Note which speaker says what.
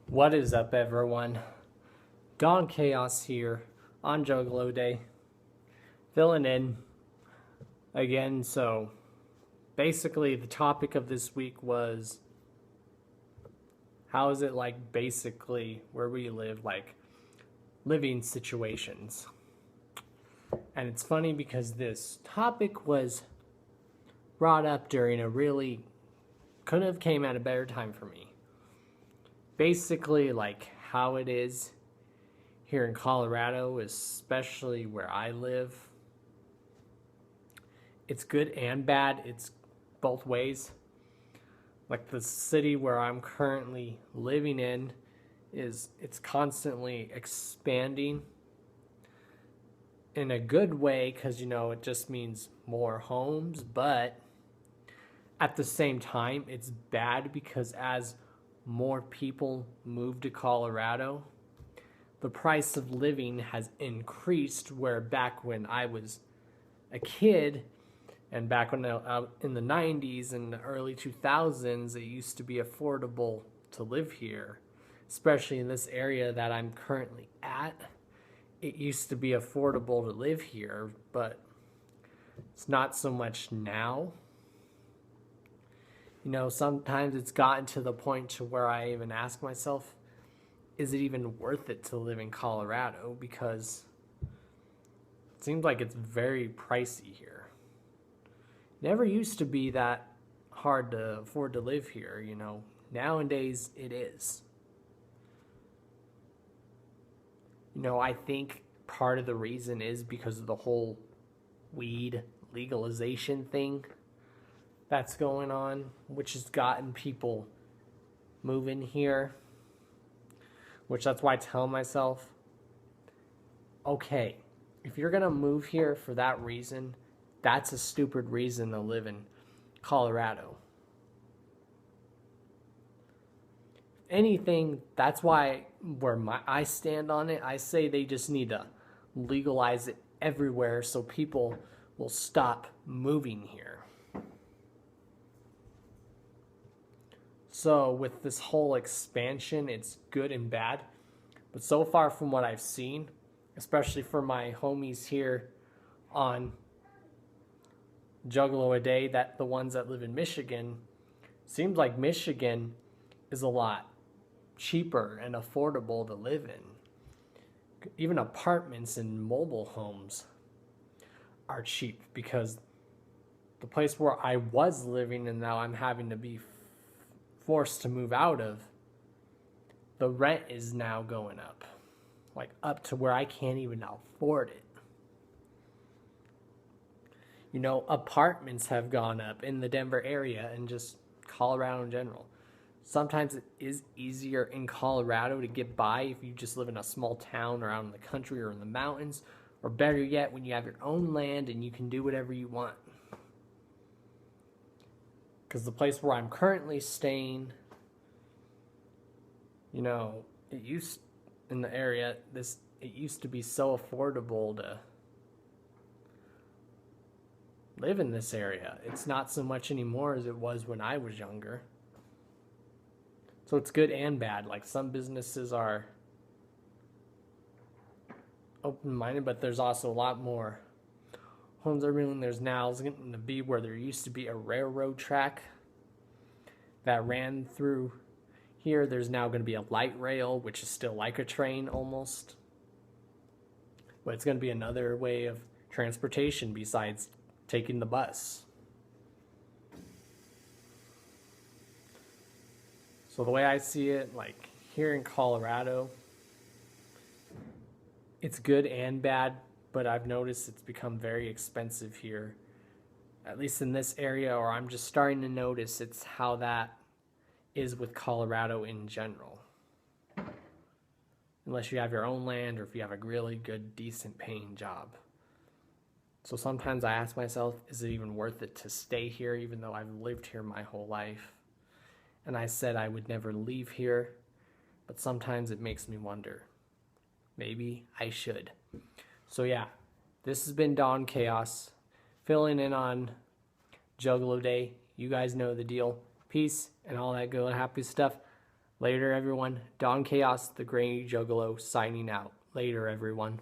Speaker 1: What is up, everyone? Don Chaos here on Juggalo Day, filling in again. So, basically, the topic of this week was how is it like basically where we live, like living situations. And it's funny because this topic was brought up during a really couldn't have came at a better time for me. Basically, like how it is here in Colorado, especially where I live. It's good and bad. It's both ways. Like the city where I'm currently living in it's constantly expanding in a good way because it just means more homes, but at the same time it's bad because as more people move to Colorado, the price of living has increased, where back when I was a kid and back when in the 90s and the early 2000s, it used to be affordable to live here, especially in this area that I'm currently at. It used to be affordable to live here, but it's not so much now. Sometimes it's gotten to the point to where I even ask myself, is it even worth it to live in Colorado? Because it seems like it's very pricey here. It never used to be that hard to afford to live here, Nowadays it is. I think part of the reason is because of the whole weed legalization thing that's going on, which has gotten people moving here. Which that's why I tell myself, okay, if you're gonna move here for that reason, that's a stupid reason to live in Colorado. Anything, that's why I stand on it, I say they just need to legalize it everywhere so people will stop moving here. So with this whole expansion, it's good and bad. But so far from what I've seen, especially for my homies here on Juggalo a Day, that the ones that live in Michigan, seems like Michigan is a lot cheaper and affordable to live in. Even apartments and mobile homes are cheap because the place where I was living and now I'm having to be forced to move out of, the rent is now going up, like up to where I can't even afford it. Apartments have gone up in the Denver area and just Colorado in general. Sometimes it is easier in Colorado to get by if you just live in a small town or out in the country or in the mountains, or better yet, when you have your own land and you can do whatever you want. Because the place where I'm currently staying, it used in the area, it used to be so affordable to live in this area. It's not so much anymore as it was when I was younger. So it's good and bad. Like some businesses are open-minded, but there's also a lot more homes are building. There's now going to be where there used to be a railroad track that ran through here. There's now going to be a light rail, which is still like a train almost. But it's going to be another way of transportation besides taking the bus. So the way I see it, like here in Colorado, it's good and bad, but I've noticed it's become very expensive here, at least in this area, or I'm just starting to notice it's how that is with Colorado in general. Unless you have your own land or if you have a really good, decent paying job. So sometimes I ask myself, is it even worth it to stay here even though I've lived here my whole life? And I said I would never leave here, but sometimes it makes me wonder, maybe I should. So yeah, this has been Don Chaos, filling in on Juggalo Day. You guys know the deal. Peace and all that good happy stuff. Later, everyone. Don Chaos, the Granny Juggalo, signing out. Later, everyone.